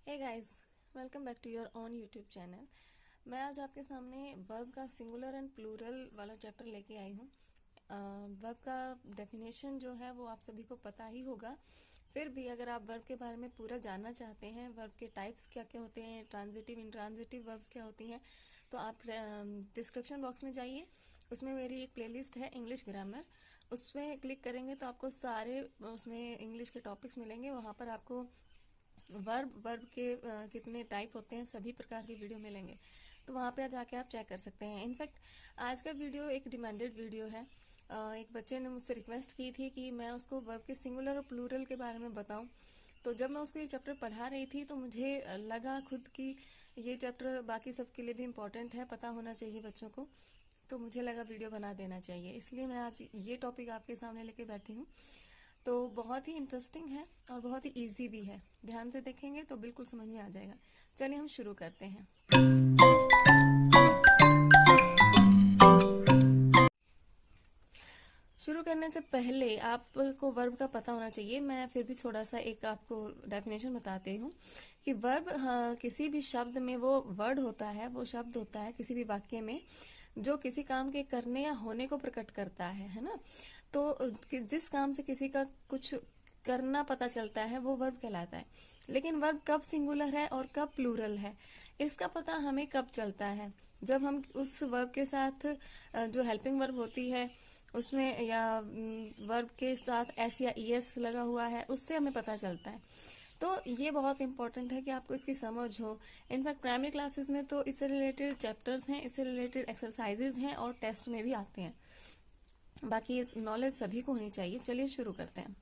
Hey guys, welcome back to your own YouTube channel. मैं आज आपके सामने वर्ब का सिंगुलर एंड प्लूरल वाला चैप्टर लेके आई हूँ। वर्ब का डेफिनेशन जो है वो आप सभी को पता ही होगा। फिर भी अगर आप वर्ब के बारे में पूरा जानना चाहते हैं, वर्ब के टाइप्स क्या क्या होते हैं, ट्रांजिटिव इंट्रांजिटिव वर्ब्स क्या होती हैं, तो आप डिस्क्रिप्शन बॉक्स में जाइए। उसमें मेरी एक प्लेलिस्ट है इंग्लिश ग्रामर, उसमें क्लिक करेंगे तो आपको सारे उसमें इंग्लिश के टॉपिक्स मिलेंगे। वहाँ पर आपको वर्ब के कितने टाइप होते हैं सभी प्रकार के वीडियो मिलेंगे, तो वहाँ पे जाके आप चेक कर सकते हैं। इनफैक्ट आज का वीडियो एक डिमांडेड वीडियो है। एक बच्चे ने मुझसे रिक्वेस्ट की थी कि मैं उसको वर्ब के सिंगुलर और प्लूरल के बारे में बताऊं। तो जब मैं उसको ये चैप्टर पढ़ा रही थी तो मुझे लगा खुद कि ये चैप्टर बाकी सबके लिए भी इम्पोर्टेंट है, पता होना चाहिए बच्चों को। तो मुझे लगा वीडियो बना देना चाहिए, इसलिए मैं आज ये टॉपिक आपके सामने लेके बैठी हूँ। तो बहुत ही इंटरेस्टिंग है और बहुत ही इजी भी है। ध्यान से देखेंगे तो बिल्कुल समझ में आ जाएगा। चलिए हम शुरू करते हैं। शुरू करने से पहले आपको वर्ब का पता होना चाहिए। मैं फिर भी थोड़ा सा एक आपको डेफिनेशन बताती हूँ कि वर्ब किसी भी शब्द में वो वर्ड होता है, वो शब्द होता है किसी भी वाक्य में जो किसी काम के करने या होने को प्रकट करता है ना। तो जिस काम से किसी का कुछ करना पता चलता है वो वर्ब कहलाता है। लेकिन वर्ब कब सिंगुलर है और कब प्लूरल है, इसका पता हमें कब चलता है? जब हम उस वर्ब के साथ जो हेल्पिंग वर्ब होती है उसमें या वर्ब के साथ एस या ईएस लगा हुआ है, उससे हमें पता चलता है। तो ये बहुत इंपॉर्टेंट है कि आपको इसकी समझ हो। इनफैक्ट प्राइमरी क्लासेस में तो इससे रिलेटेड चैप्टर्स हैं, इससे रिलेटेड एक्सरसाइजेज हैं और टेस्ट में भी आते हैं। बाकी नॉलेज सभी को होनी चाहिए। चलिए शुरू करते हैं।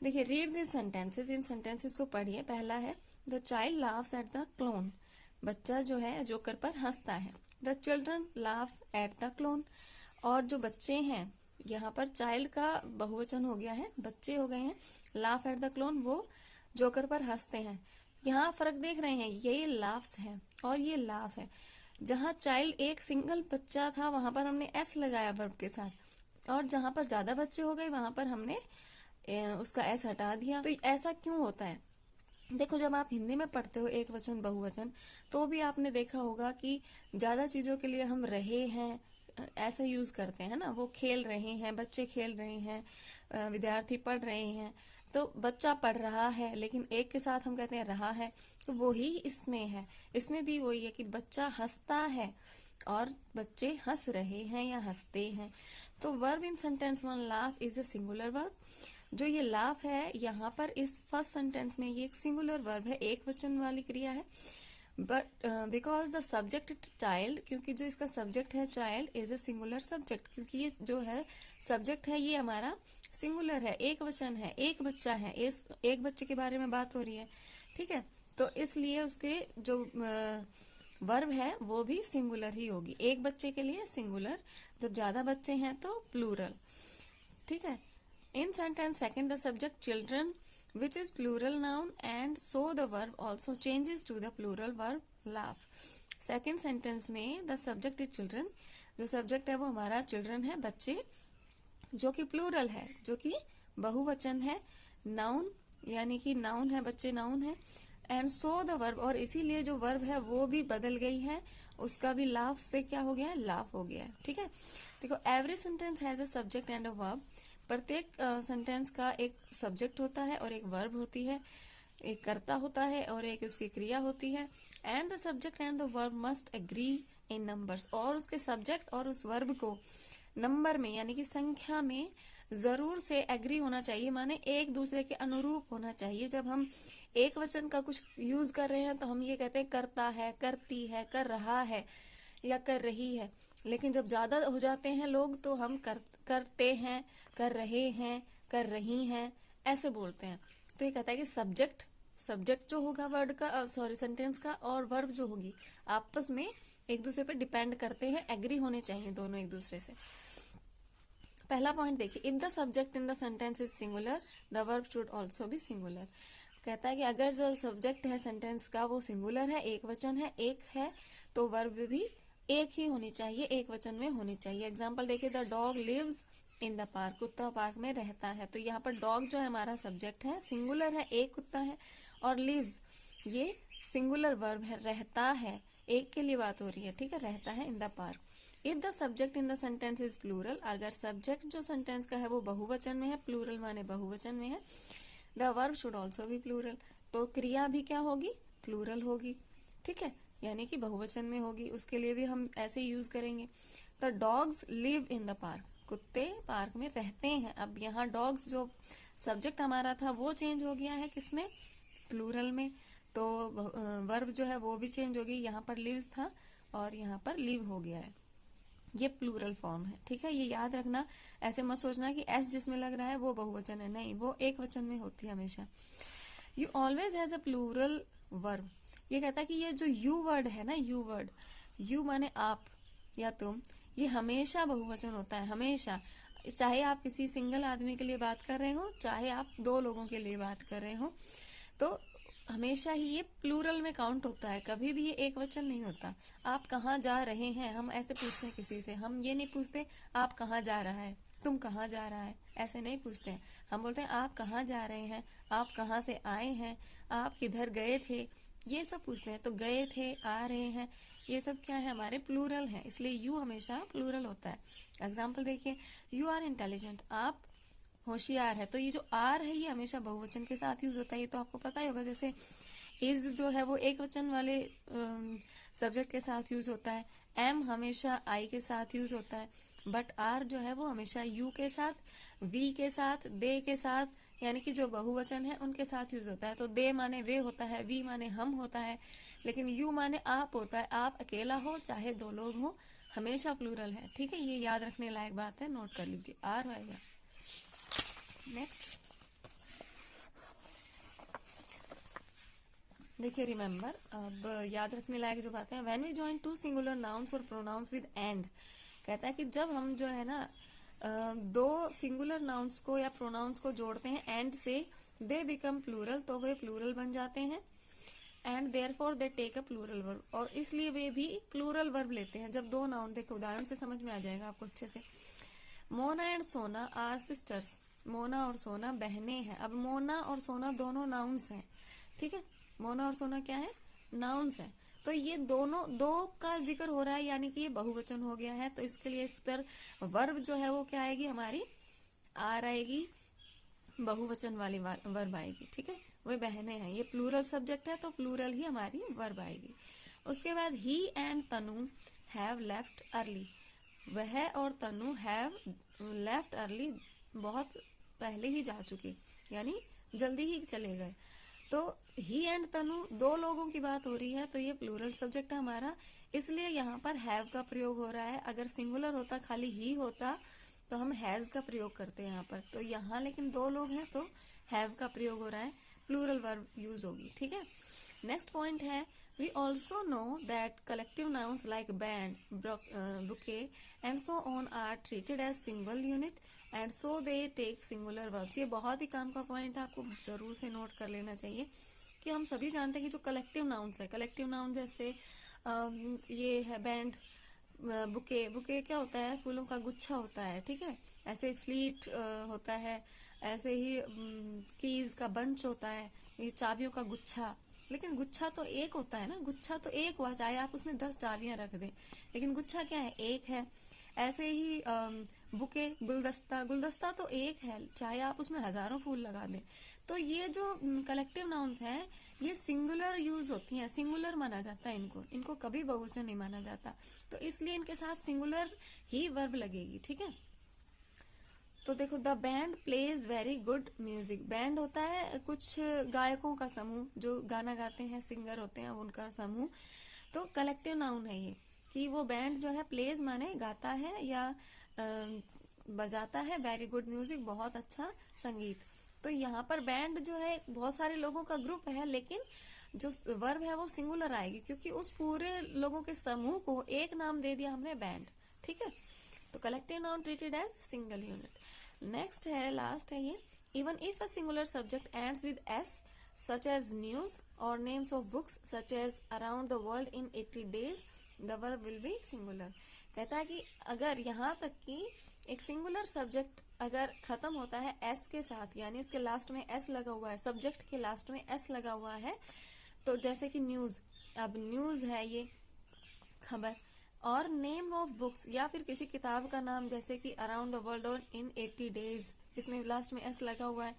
देखिए, read this sentences, in sentences को पढ़िए। पहला है the child laughs at the clone, बच्चा जो है जोकर पर हंसता है। The children laugh at the clone, और जो बच्चे हैं, यहाँ पर चाइल्ड का बहुवचन हो गया है, बच्चे हो गए हैं। लाफ एट द क्लोन, वो जोकर पर हंसते हैं। यहाँ फर्क देख रहे हैं, ये लाफ्स है और ये लाफ है। जहाँ चाइल्ड एक सिंगल बच्चा था वहां पर हमने एस लगाया वर्ब के साथ, और जहां पर ज्यादा बच्चे हो गए वहां पर हमने उसका एस हटा दिया। तो ऐसा क्यों होता है? देखो, जब आप हिंदी में पढ़ते हो एक वचन बहुवचन, तो भी आपने देखा होगा कि ज्यादा चीजों के लिए हम रहे हैं ऐसा यूज करते हैं ना। वो खेल रहे हैं, बच्चे खेल रहे हैं, विद्यार्थी पढ़ रहे हैं, तो बच्चा पढ़ रहा है, लेकिन एक के साथ हम कहते हैं रहा है, तो वही इसमें है। इसमें भी वही है कि बच्चा हंसता है और बच्चे हंस रहे हैं या हंसते हैं। तो verb in sentence one laugh is a singular verb. जो ये लाफ है यहाँ पर इस फर्स्ट सेंटेंस में, ये एक सिंगुलर वर्ब है, एक वचन वाली क्रिया है। But because the subject child, क्योंकि जो इसका सब्जेक्ट है child is a singular subject, क्योंकि ये जो है सब्जेक्ट है ये हमारा सिंगुलर है, एक वचन है, एक बच्चा है, एक बच्चे के बारे में बात हो रही है, ठीक है। तो इसलिए उसके जो वर्ब है वो भी सिंगुलर ही होगी। एक बच्चे के लिए सिंगुलर, जब ज्यादा बच्चे हैं तो प्लूरल, ठीक है। In sentence second, the subject children, which is plural noun, and so the verb also changes to the plural verb laugh. Second sentence में the subject is children, जो subject है वो हमारा children है, बच्चे, जो कि plural है, जो कि बहुवचन है। noun यानी कि noun है, बच्चे noun है। and so the verb, और इसीलिए जो verb है वो भी बदल गई है, उसका भी laugh से क्या हो गया है, laugh हो गया है, ठीक है। देखो, every sentence has a subject and a verb, प्रत्येक सेंटेंस का एक सब्जेक्ट होता है और एक वर्ब होती है, एक कर्ता होता है और एक उसकी क्रिया होती है। And the subject and the verb must agree in numbers, और उसके सब्जेक्ट और उस वर्ब को नंबर में यानी कि संख्या में जरूर से एग्री होना चाहिए, माने एक दूसरे के अनुरूप होना चाहिए। जब हम एक वचन का कुछ यूज कर रहे हैं तो हम ये कहते हैं करता है, करती है, कर रहा है या कर रही है। लेकिन जब ज्यादा हो जाते हैं लोग तो हम करते हैं, कर रहे हैं, कर रही हैं, ऐसे बोलते हैं। तो ये कहता है कि सब्जेक्ट जो होगा वर्ड का, सॉरी सेंटेंस का, और वर्ब जो होगी आपस में एक दूसरे पर डिपेंड करते हैं, एग्री होने चाहिए दोनों एक दूसरे से। पहला पॉइंट देखिए, if the subject in the sentence is singular the verb should also B singular. कहता है कि अगर जो सब्जेक्ट है सेंटेंस का वो सिंगुलर है, एक वचन है, एक है, तो वर्ब भी एक ही होनी चाहिए, एक वचन में होनी चाहिए। एग्जाम्पल देखिए, the dog lives in the park, कुत्ता पार्क में रहता है। तो यहाँ पर डॉग जो है हमारा सब्जेक्ट है, सिंगुलर है, एक कुत्ता है, और लिव्स ये सिंगुलर वर्ब है, रहता है, एक के लिए बात हो रही है, ठीक है, रहता है in the park. If the subject in the sentence is plural, अगर सब्जेक्ट जो सेंटेंस का है वो बहुवचन में है, प्लूरल माने बहुवचन में है, the verb should also be plural, तो क्रिया भी क्या होगी, प्लूरल होगी, ठीक है, यानी कि बहुवचन में होगी। उसके लिए भी हम ऐसे ही यूज करेंगे। The dogs live in the park, कुत्ते पार्क में रहते हैं। अब यहाँ डॉग्स जो सब्जेक्ट हमारा था वो चेंज हो गया है किसमें, प्लूरल में, तो वर्ब जो है वो भी चेंज हो गई, यहाँ पर लिव्स था और यहाँ पर लिव हो गया है, ये प्लूरल फॉर्म है, ठीक है, ये याद रखना। ऐसे मत सोचना कि एस जिसमें लग रहा है वो बहुवचन है, नहीं, वो एक वचन में होती है हमेशा। You always has a plural verb, ये कहता है कि ये जो यू वर्ड है ना, यू वर्ड, यू माने आप या तुम, ये हमेशा बहुवचन होता है, हमेशा, चाहे आप किसी सिंगल आदमी के लिए बात कर रहे हो, चाहे आप दो लोगों के लिए बात कर रहे हो, तो हमेशा ही ये प्लूरल में काउंट होता है, कभी भी ये एक वचन नहीं होता। आप कहाँ जा रहे हैं, हम ऐसे पूछते हैं किसी से, हम ये नहीं पूछते आप कहाँ जा रहा है, तुम कहाँ जा रहा है, ऐसे नहीं पूछते हैं, हम बोलते हैं आप कहाँ जा रहे हैं, आप कहाँ से आए हैं, आप किधर गए थे, ये सब पूछते हैं। तो गए थे, आ रहे हैं, ये सब क्या है, हमारे प्लूरल है, इसलिए यू हमेशा प्लूरल होता है। एग्जाम्पल देखिए, यू आर इंटेलिजेंट, आप होशियार है, तो ये जो आर है ये हमेशा बहुवचन के साथ यूज होता है, ये तो आपको पता ही होगा। जैसे इज जो है वो एक वचन वाले सब्जेक्ट के साथ यूज होता है, एम हमेशा आई के साथ यूज होता है, बट आर जो है वो हमेशा यू के साथ, वी के साथ, दे के साथ, यानी कि जो बहुवचन है उनके साथ यूज होता है। तो दे माने वे होता है, वी माने हम होता है, लेकिन यू माने आप होता है, आप अकेला हो चाहे दो लोग हो, हमेशा प्लूरल है, ठीक है, ये याद रखने लायक बात है, नोट कर लीजिए, आर आएगा। नेक्स्ट देखिए, रिमेम्बर, अब याद रखने लायक जो बातें हैं, when we join two singular nouns और प्रोनाउंस विद एंड, कहता है कि जब हम जो है ना दो सिंगुलर नाउन्स को या प्रोनाउंस को जोड़ते हैं एंड से, दे बिकम प्लूरल, तो वे प्लूरल बन जाते हैं, and therefore they take a plural verb, और इसलिए वे भी प्लूरल वर्ब लेते हैं जब दो नाउन, देखो उदाहरण से समझ में आ जाएगा आपको अच्छे से। मोना एंड सोना आर सिस्टर्स, मोना और सोना बहनें हैं। अब मोना और सोना दोनों नाउन्स हैं, ठीक है, मोना और सोना क्या है, नाउन्स है, तो ये दोनों दो का जिक्र हो रहा है, यानी कि ये बहुवचन हो गया है, तो इसके लिए इस पर वर्ब जो है वो क्या आएगी, हमारी आर आएगी, बहुवचन वाली वर्ब आएगी, ठीक है, वही बहनें हैं, ये प्लूरल सब्जेक्ट है तो प्लूरल ही हमारी वर्ब आएगी। उसके बाद ही and Tanu have left early, वह और तनु हैव लेफ्ट अर्ली, बहुत पहले ही जा चुके, यानी जल्दी ही चले गए। तो ही एंड तनु दो लोगों की बात हो रही है, तो ये प्लूरल सब्जेक्ट है हमारा, इसलिए यहाँ पर हैव का प्रयोग हो रहा है। अगर सिंगुलर होता, खाली ही होता, तो हम हैज का प्रयोग करते हैं यहाँ पर, तो यहाँ लेकिन दो लोग हैं तो हैव का प्रयोग हो रहा है, प्लूरल वर्ब यूज होगी, ठीक है। नेक्स्ट पॉइंट है, we also know that collective nouns like band, bouquet and so on are treated as single unit and so they take singular verbs. ये बहुत ही काम का पॉइंट है, आपको जरूर से नोट कर लेना चाहिए कि हम सभी जानते हैं कि जो कलेक्टिव नाउन्स है, कलेक्टिव नाउन जैसे ये है बैंड, बुके, बुके क्या होता है, फूलों का गुच्छा होता है, ठीक है, ऐसे फ्लीट होता है, ऐसे ही कीज का बंच होता है, ये चाबियों का गुच्छा, लेकिन गुच्छा तो एक होता है ना, गुच्छा तो एक हुआ, चाहे आप उसमें 10 चाबियां रख दें, लेकिन गुच्छा क्या है, एक है। ऐसे ही बुके, गुलदस्ता, गुलदस्ता तो एक है, चाहे आप उसमें हजारों फूल लगा दें। तो ये जो कलेक्टिव नाउन्स हैं, ये सिंगुलर यूज होती हैं, सिंगुलर माना जाता है इनको, इनको कभी बहुवचन नहीं माना जाता, तो इसलिए इनके साथ सिंगुलर ही वर्ब लगेगी, ठीक है। तो देखो, the band plays very good music, band होता है कुछ गायकों का समूह जो गाना गाते हैं, सिंगर होते हैं उनका समूह, तो कलेक्टिव नाउन है ये, कि वो बैंड जो है, प्लेज माने गाता है या बजाता है, वेरी गुड म्यूजिक बहुत अच्छा संगीत। तो यहाँ पर बैंड जो है बहुत सारे लोगों का ग्रुप है, लेकिन जो वर्ब है वो सिंगुलर आएगी, क्योंकि उस पूरे लोगों के समूह को एक नाम दे दिया हमने, बैंड, ठीक है। तो collective noun treated as single unit. Next है, लास्ट है ये, even if a singular subject ends with S such as news or names of books such as around the world in 80 days, the verb will be singular। कहता है कि अगर यहाँ तक कि एक सिंगुलर सब्जेक्ट अगर खत्म होता है एस के साथ, यानी उसके लास्ट में एस लगा हुआ है, सब्जेक्ट के लास्ट में एस लगा हुआ है, तो जैसे कि न्यूज, अब न्यूज है ये खबर, और नेम ऑफ बुक्स या फिर किसी किताब का नाम, जैसे कि अराउंड द वर्ल्ड और इन 80 डेज, इसमें लास्ट में एस लगा हुआ है,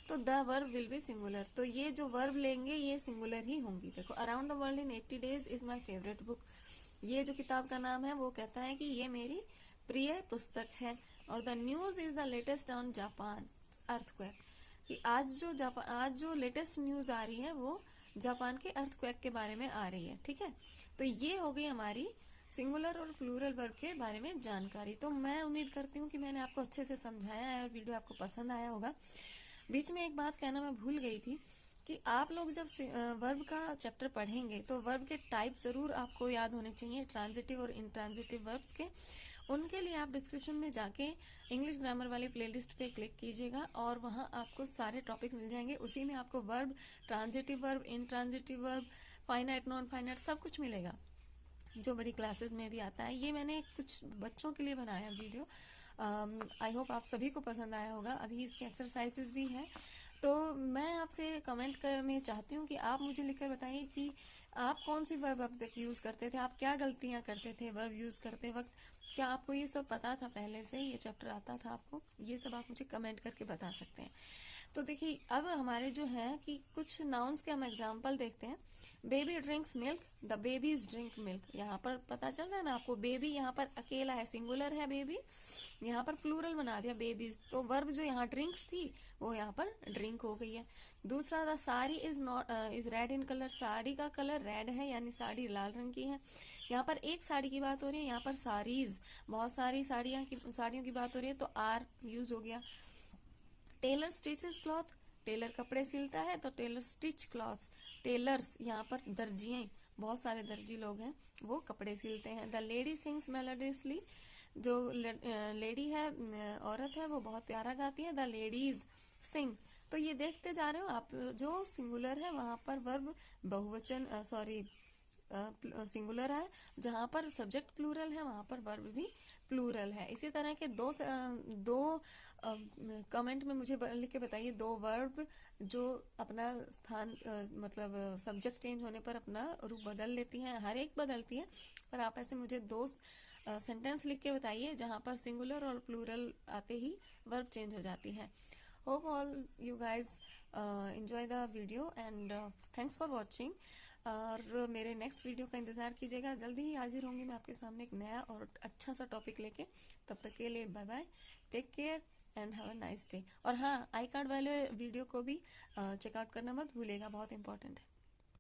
तो the verb will be singular. तो ये जो वर्ब लेंगे ये सिंगुलर ही होंगी। देखो, around the world in 80 days is my favourite book, ये जो किताब का नाम है वो कहता है कि ये मेरी प्रिय पुस्तक है। और the news is the latest on Japan earthquake, कि आज जो लेटेस्ट न्यूज आ रही है वो जापान के अर्थक्वेक के बारे में आ रही है। ठीक है, तो ये हो गई हमारी सिंगुलर और प्लूरल वर्ब के बारे में जानकारी। तो मैं उम्मीद करती हूँ कि मैंने आपको अच्छे से समझाया है और वीडियो आपको पसंद आया होगा। बीच में एक बात कहना मैं भूल गई थी कि आप लोग जब वर्ब का चैप्टर पढ़ेंगे तो वर्ब के टाइप जरूर आपको याद होने चाहिए, ट्रांजिटिव और इंट्रांजिटिव वर्ब्स के। उनके लिए आप डिस्क्रिप्शन में जाके इंग्लिश ग्रामर वाली प्लेलिस्ट पे क्लिक कीजिएगा और वहां आपको सारे टॉपिक मिल जाएंगे। उसी में आपको verb, transitive verb, intransitive verb, finite, non finite सब कुछ मिलेगा, जो बड़ी क्लासेस में भी आता है। ये मैंने कुछ बच्चों के लिए बनाया वीडियो, आई होप आप सभी को पसंद आया होगा। अभी इसके एक्सरसाइजेस भी हैं। तो मैं आपसे कमेंट कर में चाहती हूँ कि आप मुझे लिखकर बताइए कि आप कौन सी वर्ब अब तक यूज करते थे, आप क्या गलतियां करते थे वर्ब यूज करते वक्त, क्या आपको ये सब पता था पहले से, ये चैप्टर आता था आपको, ये सब आप मुझे कमेंट करके बता सकते हैं। तो देखिए, अब हमारे जो है कि कुछ नाउन्स के हम एग्जाम्पल देखते हैं। Baby drinks milk, the babies drink milk. यहाँ पर पता चल रहा है ना आपको, बेबी यहाँ पर अकेला है, सिंगुलर है बेबी, यहाँ पर प्लूरल बना दिया बेबीज, तो वर्ब जो यहाँ ड्रिंक्स थी वो यहाँ पर ड्रिंक हो गई है। दूसरा, the sari is not is red in colour, sari का कलर रेड है, यानी साड़ी लाल रंग की है। यहाँ पर एक साड़ी की बात हो रही है, यहाँ पर साड़ीज, बहुत सारी साड़ियों की बात हो रही है, तो आर यूज हो गया। टेलर स्टिचेस क्लॉथ, टेलर कपड़े सिलता है तो टेलर स्टिच क्लॉथ्स। टेलर्स यहाँ पर दर्जियां, बहुत सारे दर्जी लोग हैं, वो कपड़े सिलते हैं। द लेडी सिंग्स मेलोडियसली, जो लेडी है, औरत है, वो बहुत प्यारा गाती है। द लेडीज सिंग। तो ये देखते जा रहे हो आप, जो सिंगुलर है वहां पर वर्ब बहुवचन, सिंगुलर है, जहां पर सब्जेक्ट प्लूरल है वहां पर वर्ब भी प्लूरल है। इसी तरह के दो कमेंट में मुझे लिख के बताइए, दो वर्ब जो अपना स्थान मतलब सब्जेक्ट चेंज होने पर अपना रूप बदल लेती हैं। हर एक बदलती है, पर आप ऐसे मुझे दो सेंटेंस लिख के बताइए जहां पर सिंगुलर और प्लूरल आते ही वर्ब चेंज हो जाती है। Hope all you guys enjoy the video and thanks for watching. और मेरे नेक्स्ट वीडियो का इंतजार कीजिएगा, जल्दी ही हाजिर होंगी मैं आपके सामने एक नया और अच्छा सा टॉपिक लेके। तब तक के लिए bye bye, take care and have a nice day. और हाँ, आई कार्ड वाले वीडियो को भी चेकआउट करना मत भूलिएगा, बहुत इंपॉर्टेंट है।